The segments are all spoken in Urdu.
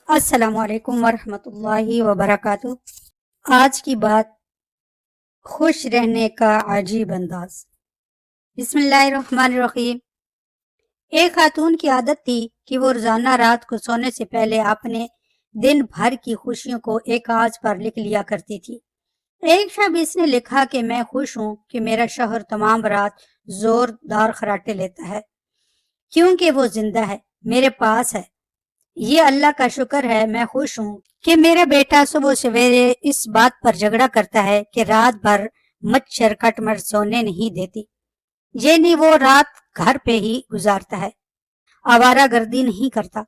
السلام علیکم ورحمۃ اللہ وبرکاتہ۔ آج کی بات، خوش رہنے کا عجیب انداز۔ بسم اللہ الرحمن الرحیم۔ ایک خاتون کی عادت تھی کہ وہ روزانہ رات کو سونے سے پہلے اپنے دن بھر کی خوشیوں کو ایک کاغذ پر لکھ لیا کرتی تھی۔ ایک شب اس نے لکھا کہ میں خوش ہوں کہ میرا شوہر تمام رات زوردار خراٹے لیتا ہے کیونکہ وہ زندہ ہے، میرے پاس ہے۔ یہ اللہ کا شکر ہے، میں خوش ہوں کہ میرا بیٹا صبح سویرے اس بات پر جھگڑا کرتا ہے کہ رات بھر مچھر کٹ مر سونے نہیں دیتی، یعنی وہ رات گھر پہ ہی گزارتا ہے، آوارہ گردی نہیں کرتا۔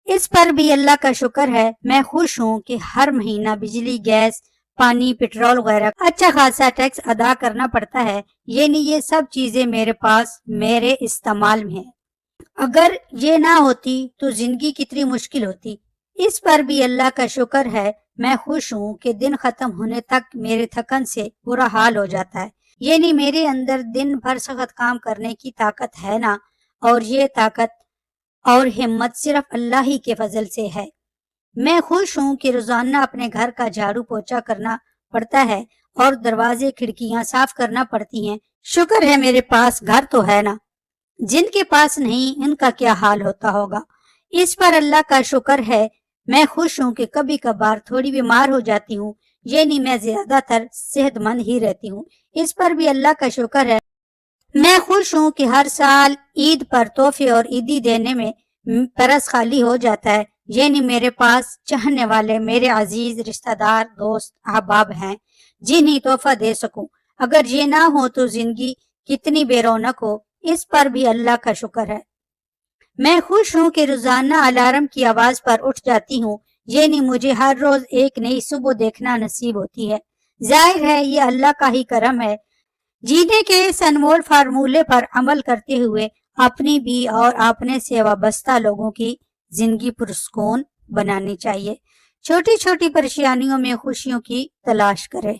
اس پر بھی اللہ کا شکر ہے، میں خوش ہوں کہ ہر مہینہ بجلی، گیس، پانی، پٹرول وغیرہ اچھا خاصا ٹیکس ادا کرنا پڑتا ہے، یعنی یہ سب چیزیں میرے پاس میرے استعمال میں ہیں۔ اگر یہ نہ ہوتی تو زندگی کتنی مشکل ہوتی۔ اس پر بھی اللہ کا شکر ہے، میں خوش ہوں کہ دن ختم ہونے تک میرے تھکن سے برا حال ہو جاتا ہے، یعنی میرے اندر دن بھر سخت کام کرنے کی طاقت ہے نا، اور یہ طاقت اور ہمت صرف اللہ ہی کے فضل سے ہے۔ میں خوش ہوں کہ روزانہ اپنے گھر کا جھاڑو پوچھا کرنا پڑتا ہے اور دروازے کھڑکیاں صاف کرنا پڑتی ہیں۔ شکر ہے میرے پاس گھر تو ہے نا، جن کے پاس نہیں ان کا کیا حال ہوتا ہوگا۔ اس پر اللہ کا شکر ہے، میں خوش ہوں کہ کبھی کبھار تھوڑی بیمار ہو جاتی ہوں، یعنی میں زیادہ تر صحت مند ہی رہتی ہوں۔ اس پر بھی اللہ کا شکر ہے، میں خوش ہوں کہ ہر سال عید پر تحفے اور عیدی دینے میں پرس خالی ہو جاتا ہے، یعنی میرے پاس چاہنے والے میرے عزیز رشتہ دار، دوست، احباب ہیں جنہیں تحفہ دے سکوں۔ اگر یہ نہ ہو تو زندگی کتنی بے رونق ہو۔ اس پر بھی اللہ کا شکر ہے، میں خوش ہوں کہ روزانہ الارم کی آواز پر اٹھ جاتی ہوں، یعنی مجھے ہر روز ایک نئی صبح دیکھنا نصیب ہوتی ہے۔ ظاہر ہے یہ اللہ کا ہی کرم ہے۔ جینے کے اس انمول فارمولے پر عمل کرتے ہوئے اپنی بھی اور اپنے سے وابستہ لوگوں کی زندگی پرسکون بنانی چاہیے۔ چھوٹی چھوٹی پریشانیوں میں خوشیوں کی تلاش کرے۔